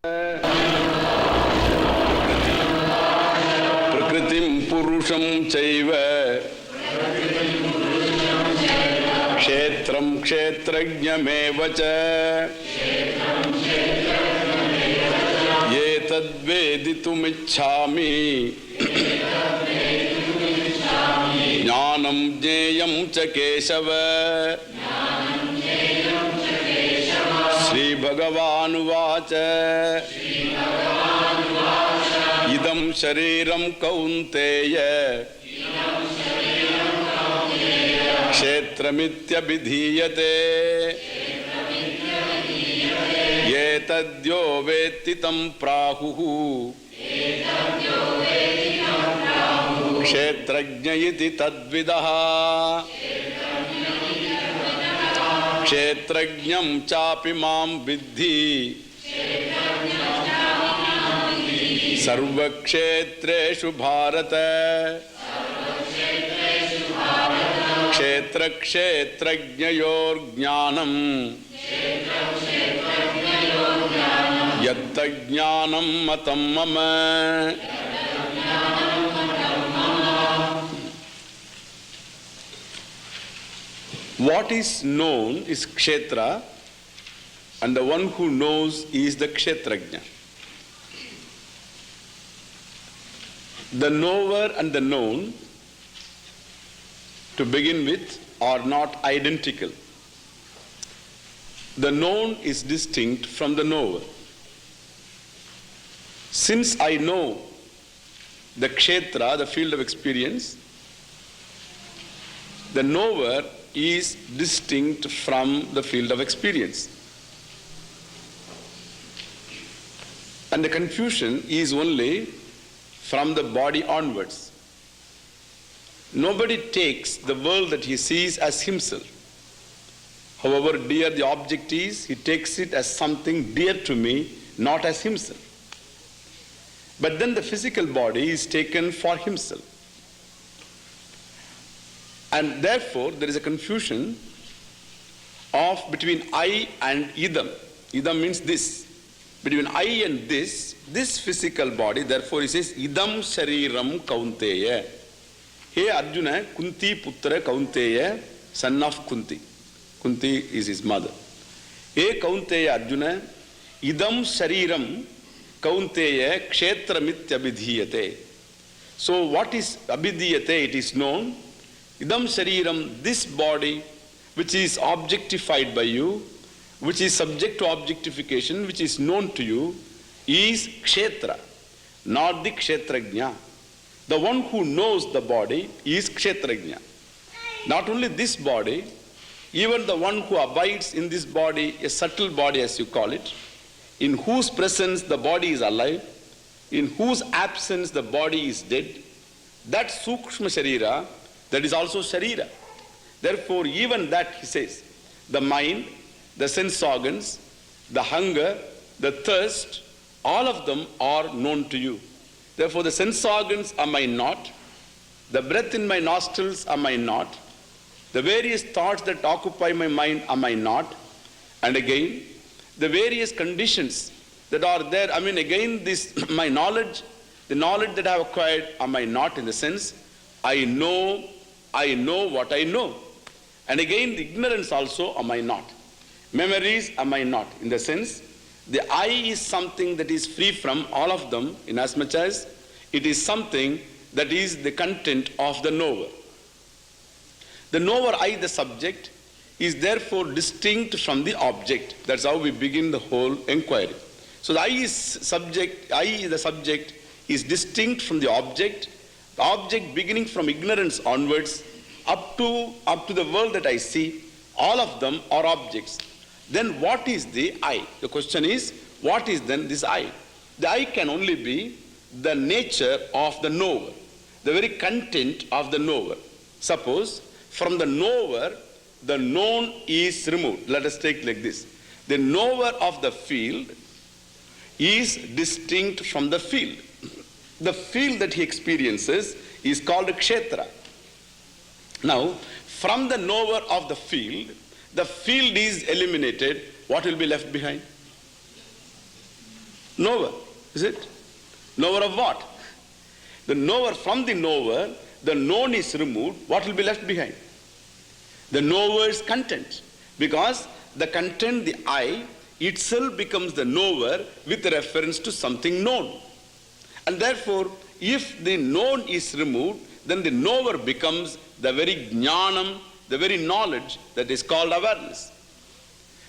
Prakritim Purusham Chaiva Kshetram Kshetrajnamevacha Yetad Veditumichhami Jnanam Jneyam Cha Keshava Sri Bhagavan Vacha Idam Shariram Kaunteya Kshetramitya Bidhiyate Yetadyo Vetitam Prahuhu Kshetrajnayiti Tadvidaha Kshetrajnam Chapi Mam Vidhi Sarvakshetreshu Bharata Kshetra Kshetrajnayor Jnanam Yatta Jnanam Matam Mama. What is known is Kshetra, and the one who knows is the Kshetrajna. The knower and the known, to begin with, are not identical. The known is distinct from the knower. Since I know the Kshetra, the field of experience, the knower is distinct from the field of experience. And the confusion is only from the body onwards. Nobody takes the world that he sees as himself. However dear the object is, he takes it as something dear to me, not as himself. But then the physical body is taken for himself. And therefore there is a confusion between I and idam. Idam means this. Between I and this physical body, therefore he says, idam shariram kaunteya. Hey Arjuna, Kunti putra Kaunteya, son of Kunti. Kunti is his mother. Hey Kaunteya Arjuna, idam shariram Kaunteya kshetramitya abhidhiyate. So what is abhidhiyate? It is known. Idam shariram, this body which is objectified by you, which is subject to objectification, which is known to you, is kshetra, not the kshetrajna. The one who knows the body is kshetrajna. Not only this body, even the one who abides in this body, a subtle body as you call it, in whose presence the body is alive, in whose absence the body is dead, that sukshma sharira, that is also sharira. Therefore, even that, he says, the mind, the sense organs, the hunger, the thirst, all of them are known to you. Therefore, the sense organs are mine not, the breath in my nostrils are mine not, the various thoughts that occupy my mind are mine not, and again, the various conditions that are there, again, this, my knowledge, the knowledge that I have acquired are mine not, in the sense, I know what I know. And again, the ignorance also am I not. Memories am I not. In the sense, the I is something that is free from all of them, in as much as it is something that is the content of the knower. The knower, I, the subject, is therefore distinct from the object. That's how we begin the whole inquiry. So the I is subject, I, the subject, is distinct from the object. The object beginning from ignorance onwards, up to the world that I see, all of them are objects. Then what is the I? The question is, what is then this I? The I can only be the nature of the knower, the very content of the knower. Suppose from the knower, the known is removed. Let us take like this. The knower of the field is distinct from the field. The field that he experiences is called kshetra. Now, from the knower of the field is eliminated. What will be left behind? Knower, is it? Knower of what? The knower, from the knower, the known is removed, what will be left behind? The knower's content. Because the content, the I, itself becomes the knower with reference to something known. And therefore, if the known is removed, then the knower becomes the very jnanam, the very knowledge that is called awareness.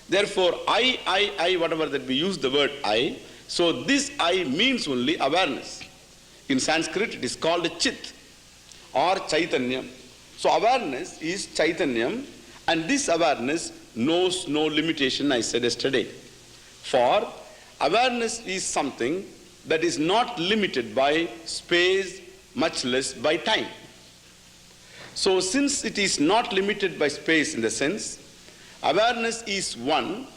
Therefore, I, whatever that we use the word I, so this I means only awareness. In Sanskrit, it is called Chit or Chaitanyam. So awareness is Chaitanyam, and this awareness knows no limitation, I said yesterday. For awareness is something that is not limited by space, much less by time. So since it is not limited by space in the sense, awareness is one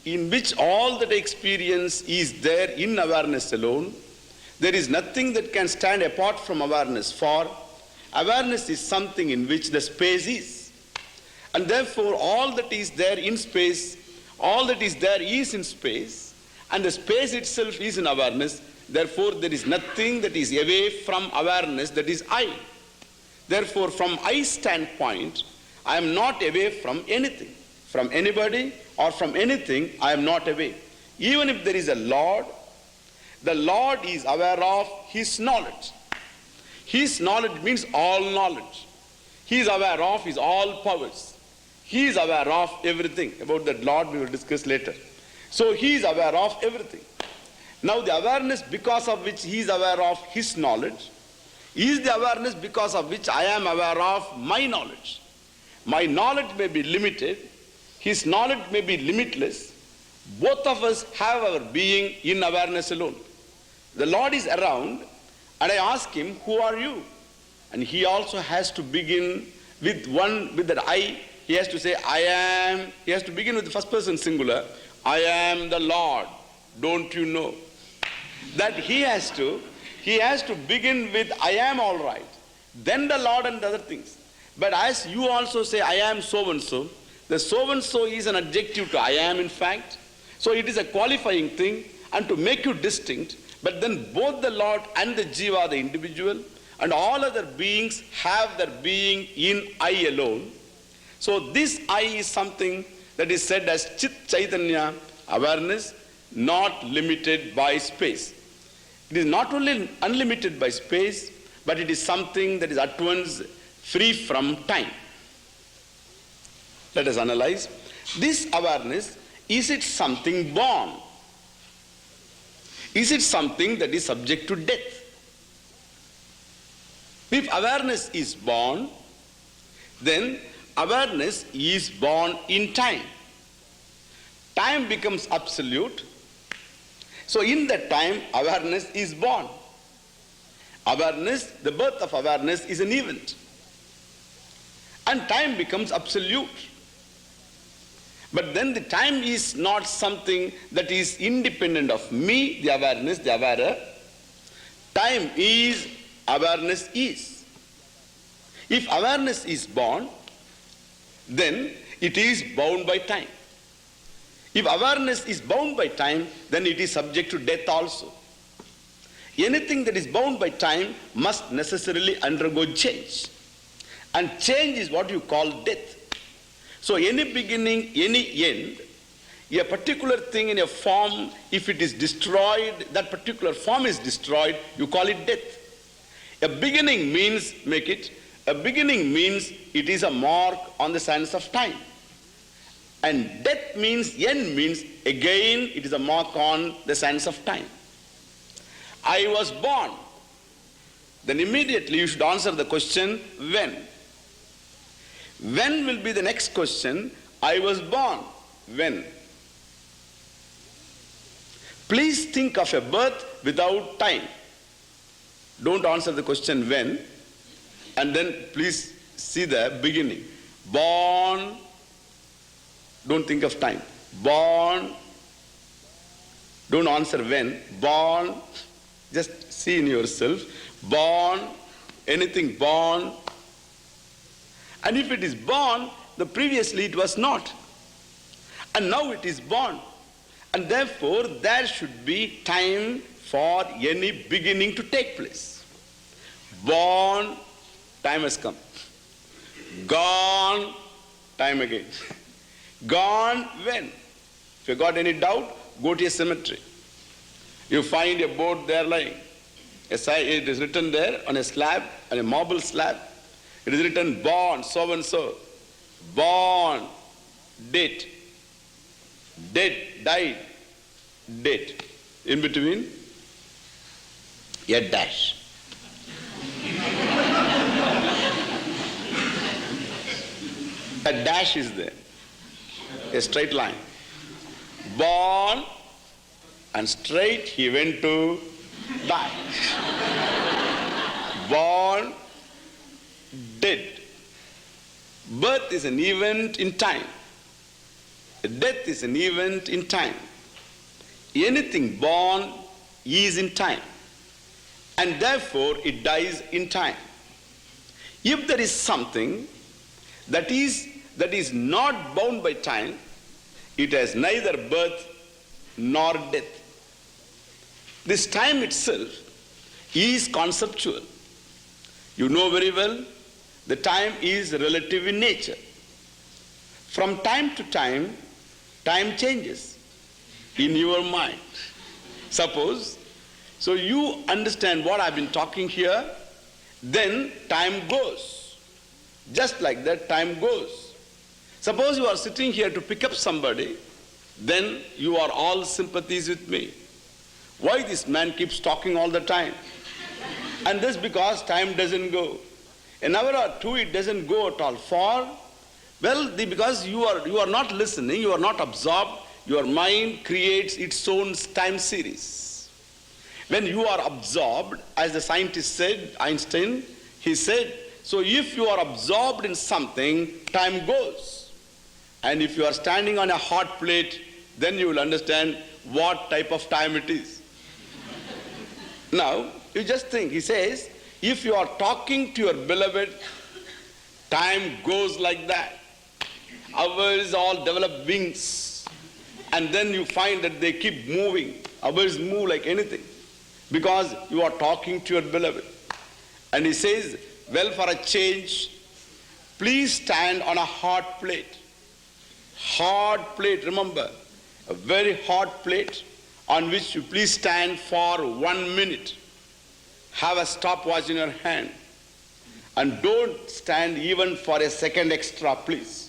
in which all that experience is there in awareness alone. There is nothing that can stand apart from awareness, for awareness is something in which the space is. And therefore all that is there in space, all that is there is in space, and the space itself is in awareness. Therefore there is nothing that is away from awareness, that is I. Therefore from I standpoint, I am not away from anything. From anybody or from anything, I am not away. Even if there is a Lord, the Lord is aware of His knowledge. His knowledge means all knowledge. He is aware of His all powers. He is aware of everything. About that Lord we will discuss later. So He is aware of everything. Now the awareness because of which He is aware of His knowledge is the awareness because of which I am aware of my knowledge. My knowledge may be limited, His knowledge may be limitless. Both of us have our being in awareness alone. The Lord is around, and I ask Him, who are you? And He also has to begin with that I. He has to say, I am. He has to begin with the first person singular. I am the Lord. Don't you know? That he has to begin with I am, all right. Then the Lord and the other things. But as you also say, I am so and so, the so and so is an adjective to I am, in fact. So it is a qualifying thing, and to make you distinct. But then both the Lord and the Jiva, the individual, and all other beings have their being in I alone. So this I is something that is said as Chit Chaitanya, awareness, not limited by space. It is not only unlimited by space, but it is something that is at once free from time. Let us analyze. This awareness, is it something born? Is it something that is subject to death? If awareness is born, then awareness is born in time. Time becomes absolute. So in that time, awareness is born. Awareness, the birth of awareness is an event. And time becomes absolute. But then the time is not something that is independent of me, the awareness, the awarer. Time is, awareness is. If awareness is born, then it is bound by time. If awareness is bound by time, then it is subject to death also. Anything that is bound by time must necessarily undergo change. And change is what you call death. So any beginning, any end, a particular thing in a form, if it is destroyed, that particular form is destroyed, you call it death. A beginning means, a beginning means it is a mark on the sands of time. And death means, end means, again it is a mark on the sands of time. I was born. Then immediately you should answer the question, when? When will be the next question? I was born. When? Please think of a birth without time. Don't answer the question when, and then please see the beginning. Born. Don't think of time. Born. Don't answer when. Born. Just see in yourself. Born. Anything born. And if it is born, the previously it was not. And now it is born. And therefore, there should be time for any beginning to take place. Born, time has come. Gone, time again. Gone when? If you got any doubt, go to a cemetery. You find a boat there lying. It is written there on a slab, on a marble slab. It is written born, so and so. Born, date. Dead, died, date. In between, a dash. A dash is there. A straight line. Born and straight he went to die. Born, dead. Birth is an event in time. Death is an event in time. Anything born is in time. And therefore it dies in time. If there is something that is not bound by time, it has neither birth nor death. This time itself is conceptual. You know very well, the time is relative in nature. From time to time, time changes in your mind. Suppose, so you understand what I've been talking here, then time goes. Just like that, time goes. Suppose you are sitting here to pick up somebody, then you are all sympathies with me. Why this man keeps talking all the time? And this because time doesn't go. An hour or two it doesn't go at all. Because you are not listening, you are not absorbed, your mind creates its own time series. When you are absorbed, as the scientist said, Einstein, he said, so if you are absorbed in something, time goes. And if you are standing on a hot plate, then you will understand what type of time it is. Now, you just think, he says, if you are talking to your beloved, time goes like that. Ours all develop wings. And then you find that they keep moving. Ours move like anything. Because you are talking to your beloved. And he says, well, for a change, please stand on a hot plate. Hot plate, remember, a very hot plate on which you please stand for 1 minute. Have a stopwatch in your hand. And don't stand even for a second extra, please.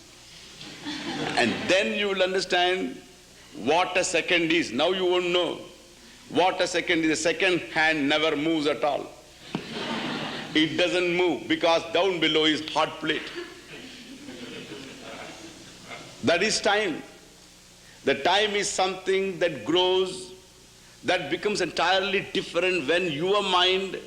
And then you will understand what a second is. Now you won't know what a second is. The second hand never moves at all. It doesn't move because down below is hot plate. That is time. The time is something that grows, that becomes entirely different when your mind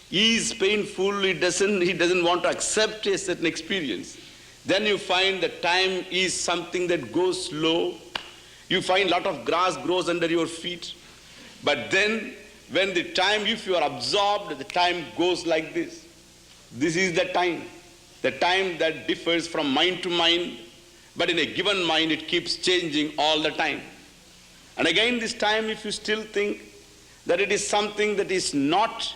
is painful, he doesn't want to accept a certain experience. Then you find that time is something that goes slow. You find a lot of grass grows under your feet. But then, when the time, if you are absorbed, the time goes like this. This is the time that differs from mind to mind, but in a given mind it keeps changing all the time. And again this time, if you still think that it is something that is not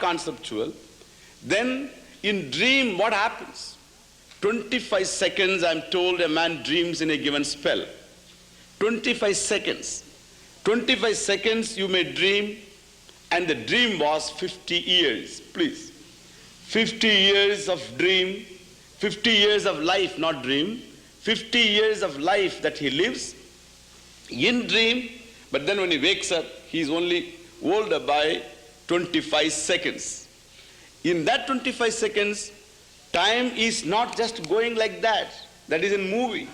conceptual, then in dream what happens? 25 seconds, I'm told, a man dreams in a given spell. 25 seconds. 25 seconds you may dream, and the dream was 50 years, please. 50 years of dream, 50 years of life, not dream, 50 years of life that he lives in dream, but then when he wakes up, he is only older by 25 seconds. In that 25 seconds, time is not just going like that. That is in movie.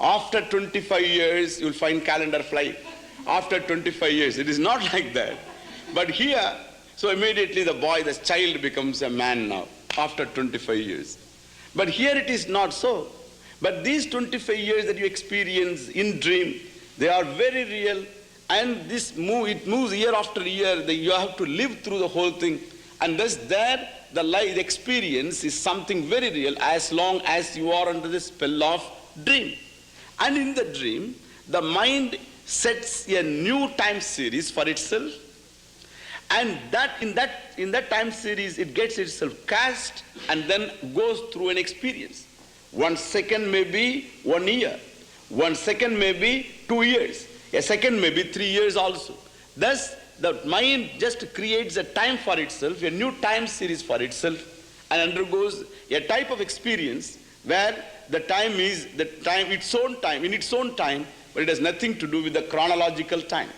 After 25 years, you'll find calendar fly. After 25 years, it is not like that. But here, so immediately the child becomes a man now, after 25 years. But here it is not so. But these 25 years that you experience in dream, they are very real, and it moves year after year. You have to live through the whole thing. And thus there, the experience is something very real as long as you are under the spell of dream. And in the dream, the mind sets a new time series for itself, and in that time series it gets itself cast and then goes through an experience. 1 second may be 1 year, 1 second may be 2 years, a second may be 3 years also. Thus the mind just creates a time for itself, a new time series for itself, and undergoes a type of experience where the time is its own time, in its own time, but it has nothing to do with the chronological time.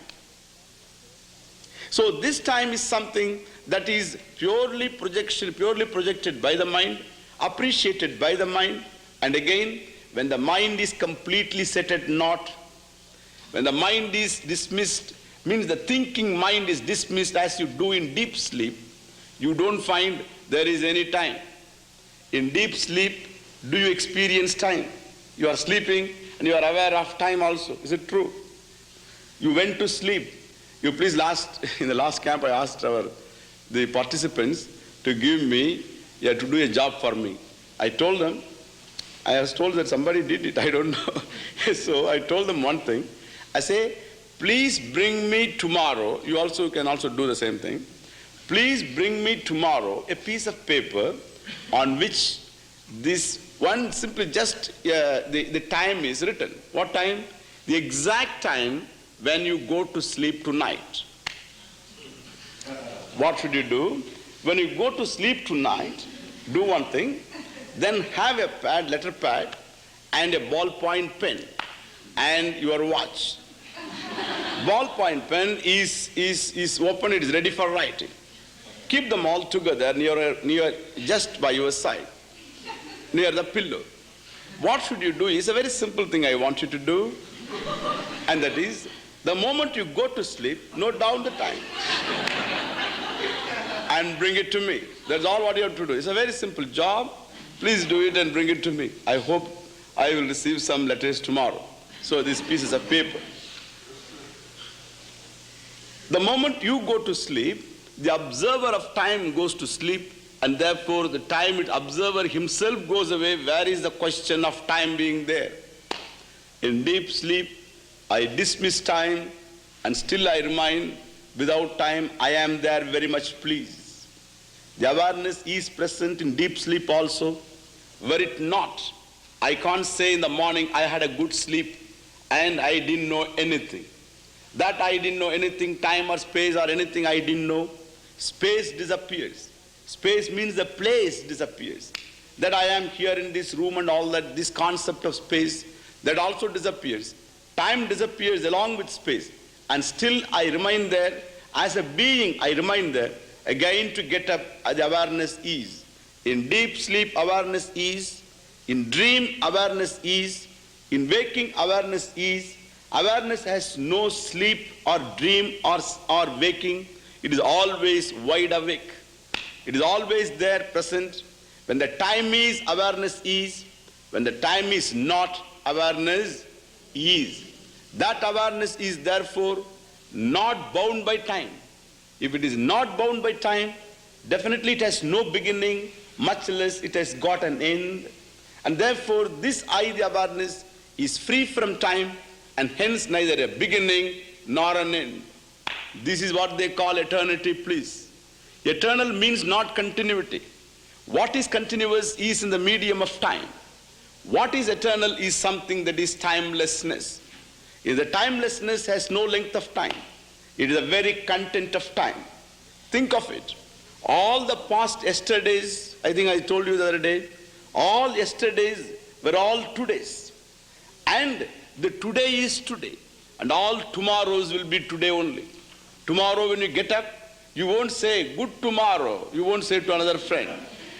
So this time is something that is purely projected by the mind, appreciated by the mind, and again, when the mind is completely set at naught, when the mind is dismissed, means the thinking mind is dismissed as you do in deep sleep, you don't find there is any time. In deep sleep, do you experience time? You are sleeping and you are aware of time also. Is it true? You went to sleep. In the last camp I asked the participants to give me, to do a job for me. I was told that somebody did it, I don't know. So I told them one thing. I say, please bring me tomorrow, you can also do the same thing. Please bring me tomorrow a piece of paper on which this one simply just the time is written. What time? The exact time when you go to sleep tonight. What should you do? When you go to sleep tonight, do one thing, then have a pad, letter pad, and a ballpoint pen, and your watch. Ballpoint pen is open, it is ready for writing. Keep them all together near just by your side, near the pillow. What should you do is a very simple thing I want you to do, and that is, the moment you go to sleep, note down the time and bring it to me. That's all what you have to do. It's a very simple job. Please do it and bring it to me. I hope I will receive some letters tomorrow. So these pieces of paper. The moment you go to sleep, the observer of time goes to sleep, and therefore the observer himself goes away. Where is the question of time being there? In deep sleep, I dismiss time, and still I remain without time. I am there very much pleased. The awareness is present in deep sleep also. Were it not, I can't say in the morning I had a good sleep and I didn't know anything. That I didn't know anything, time or space or anything I didn't know. Space disappears. Space means the place disappears. That I am here in this room and all that, this concept of space, that also disappears. Time disappears along with space, and still I remain there. As a being, I remain there. Again to get up, the awareness is. In deep sleep, awareness is. In dream, awareness is. In waking, awareness is. Awareness has no sleep or dream or waking. It is always wide awake. It is always there present. When the time is, awareness is. When the time is not, awareness is. That awareness is therefore not bound by time. If it is not bound by time, definitely it has no beginning, much less it has got an end. And therefore this I, the awareness, is free from time, and hence neither a beginning nor an end. This is what they call eternity, please. Eternal means not continuity. What is continuous is in the medium of time. What is eternal is something that is timelessness. If the timelessness has no length of time, it is the very content of time. Think of it. All the past yesterdays, I think I told you the other day, all yesterdays were all todays. And the today is today. And all tomorrows will be today only. Tomorrow when you get up, you won't say good tomorrow. You won't say to another friend.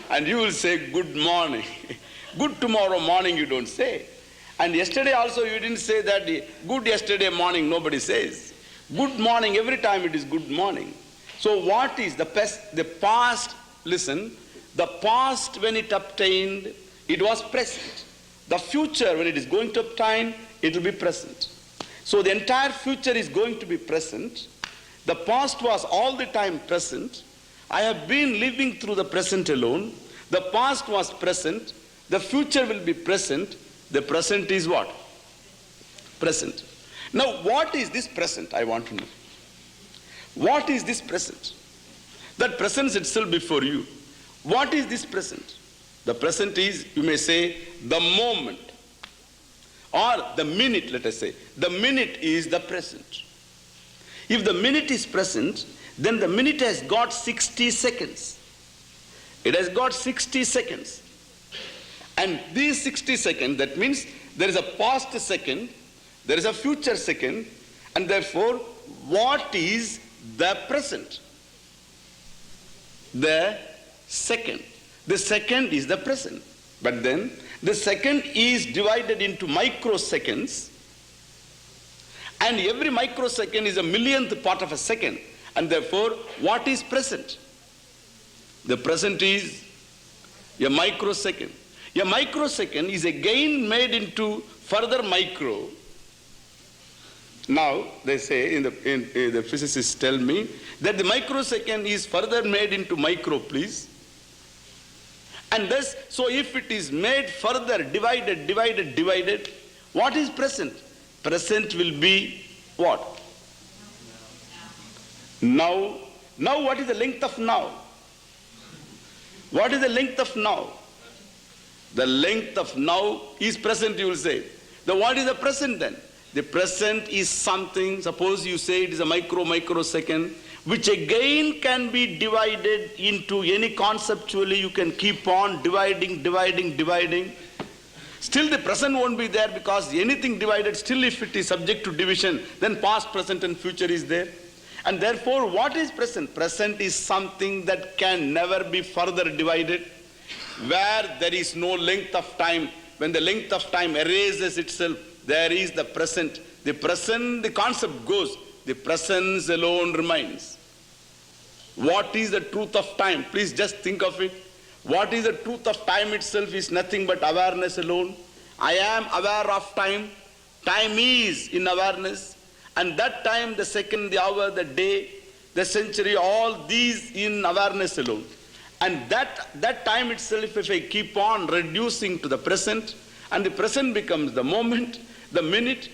And you will say good morning. Good tomorrow morning you don't say. And yesterday also you didn't say that good yesterday morning, nobody says. Good morning, every time it is good morning. So what is the past? Listen, the past when it obtained, it was present. The future when it is going to obtain, it will be present. So the entire future is going to be present. The past was all the time present. I have been living through the present alone. The past was present. The future will be present. The present is what? Present. Now, what is this present? I want to know. What is this present? That presence itself before you. What is this present? The present is, you may say, the moment. Or the minute, let us say. The minute is the present. If the minute is present, then the minute has got 60 seconds. It has got 60 seconds. And these 60 seconds, that means there is a past second, there is a future second, and therefore, what is the present? The second. The second is the present. But then, the second is divided into microseconds, and every microsecond is a millionth part of a second. And therefore, what is present? The present is a microsecond. A microsecond is again made into further micro. Now, they say, the physicists tell me, that the microsecond is further made into micro, please. And thus, so if it is made further, divided, what is present? Present will be what? Now. Now, what is the length of now? What is the length of now? The length of now is present, you will say. Then what is the present then? The present is something, suppose you say it is a microsecond, which again can be divided into any conceptually, you can keep on dividing. Still the present won't be there, because anything divided, still if it is subject to division, then past, present and future is there. And therefore, what is present? Present is something that can never be further divided, where there is no length of time. When the length of time erases itself, there is the present. The present, the concept goes, the presence alone remains. What is the truth of time? Please just think of it. What is the truth of time itself is nothing but awareness alone. I am aware of time. Time is in awareness. And that time, the second, the hour, the day, the century, all these in awareness alone. And that time itself, if I keep on reducing to the present, and the present becomes the moment, the minute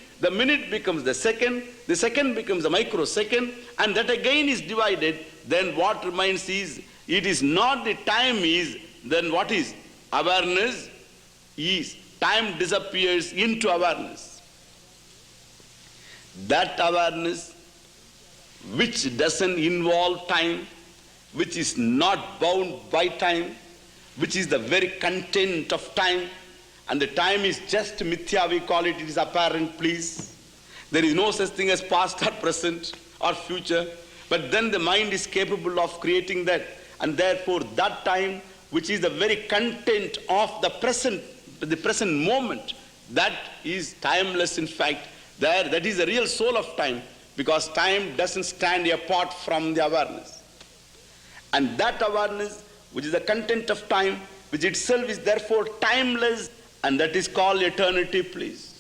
becomes the second becomes the microsecond, and that again is divided, then what remains is, it is not the time is, then what is? Awareness is. Time disappears into awareness. That awareness, which doesn't involve time, which is not bound by time, which is the very content of time, and the time is just mithya, we call it, it is apparent, please. There is no such thing as past or present or future, but then the mind is capable of creating that, and therefore that time, which is the very content of the present moment, that is timeless in fact. That is the real soul of time, because time doesn't stand apart from the awareness. And that awareness, which is the content of time, which itself is therefore timeless, and that is called eternity, please.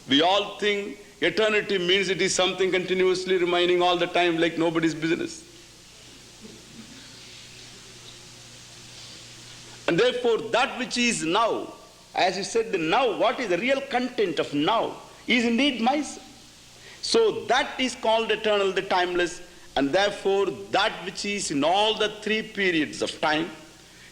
We all think eternity means it is something continuously remaining all the time like nobody's business. And therefore that which is now, as you said, the now, what is the real content of now, is indeed myself. So that is called eternal, the timeless, and therefore that which is in all the three periods of time.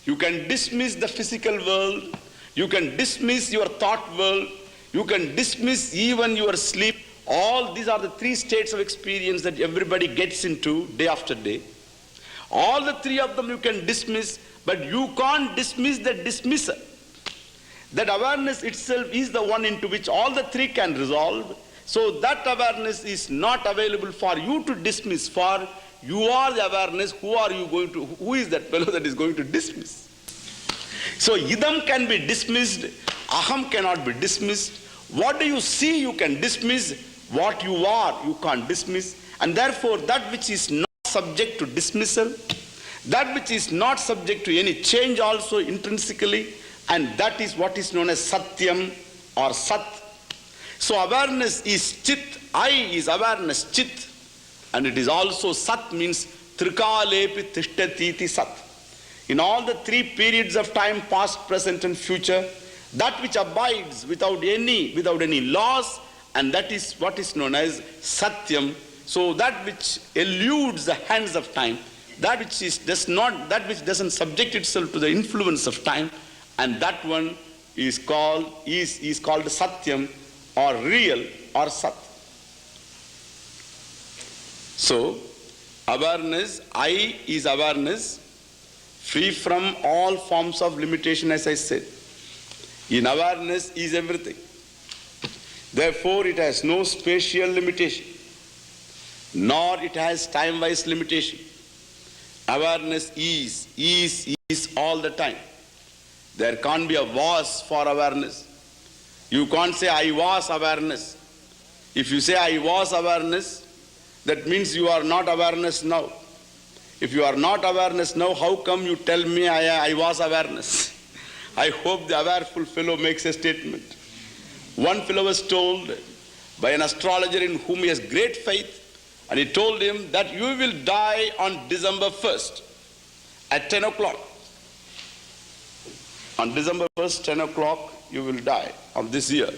You can dismiss the physical world, you can dismiss your thought world, you can dismiss even your sleep. All these are the three states of experience that everybody gets into day after day. All the three of them you can dismiss, but you can't dismiss the dismisser. That awareness itself is the one into which all the three can resolve. So that awareness is not available for you to dismiss, for you are the awareness. Who is that fellow that is going to dismiss? So idam can be dismissed, aham cannot be dismissed. What do you see you can dismiss, what you are you can't dismiss. And therefore that which is not subject to dismissal, that which is not subject to any change also intrinsically, and that is what is known as satyam or sat. So awareness is chit, I is awareness chit, and it is also sat, means trikalepi tishtatiti sat. In all the three periods of time, past, present and future, that which abides without any loss and that is what is known as Satyam. So that which eludes the hands of time, that which doesn't subject itself to the influence of time, and that one is called Satyam, or real, or Sat. So awareness, I is awareness, free from all forms of limitation, as I said. In awareness is everything. Therefore, it has no spatial limitation, nor it has time-wise limitation. Awareness is all the time. There can't be a was for awareness. You can't say, I was awareness. If you say, I was awareness, that means you are not awareness now. If you are not awareness now, how come you tell me I was awareness? I hope the awareful fellow makes a statement. One fellow was told by an astrologer in whom he has great faith, and he told him that you will die on December 1st at 10 o'clock. On December 1st, 10 o'clock, you will die of this year.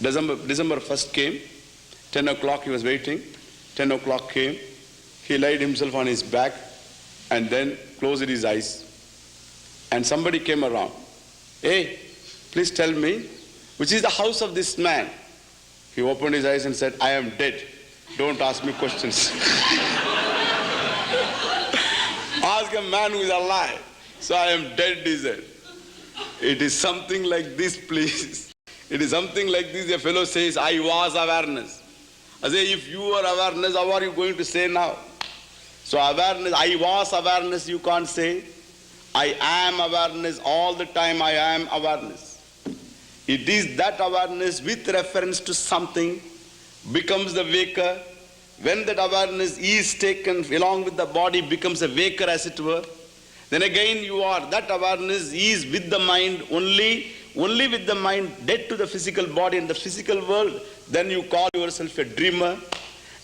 December 1st came, 10 o'clock he was waiting, 10 o'clock came, he laid himself on his back and then closed his eyes. And somebody came around. Hey, please tell me, which is the house of this man? He opened his eyes and said, I am dead. Don't ask me questions. Ask a man who is alive. So I am dead, he said. It is something like this, please. It is something like this. A fellow says, I was awareness. I say, if you are awareness, how are you going to say now? So awareness, I was awareness, you can't say. I am awareness, all the time I am awareness. It is that awareness with reference to something becomes the waker. When that awareness is taken along with the body, becomes a waker, as it were. Then again you are, that awareness is with the mind, only with the mind, dead to the physical body and the physical world. Then you call yourself a dreamer.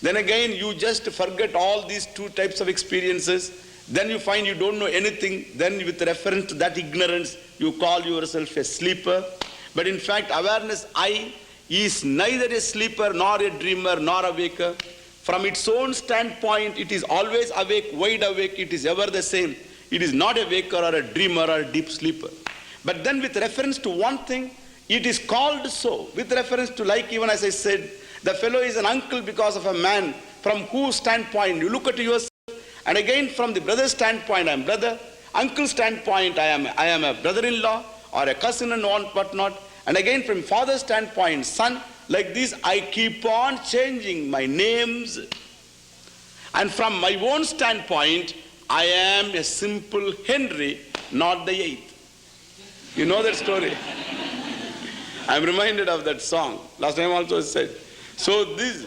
Then again you just forget all these two types of experiences. Then you find you don't know anything. Then with reference to that ignorance, you call yourself a sleeper. But in fact, awareness, I, is neither a sleeper, nor a dreamer, nor a waker. From its own standpoint, it is always awake, wide awake, it is ever the same. It is not a waker or a dreamer or a deep sleeper. But then with reference to one thing, it is called so. With reference to, like even as I said, the fellow is an uncle because of a man, from whose standpoint you look at yourself, and again from the brother's standpoint, I am brother, uncle's standpoint, I am a brother-in-law or a cousin and whatnot, and again from father's standpoint, son. Like this, I keep on changing my names. And from my own standpoint, I am a simple Henry, not the eighth. You know that story? I'm reminded of that song. Last time also I said. So this,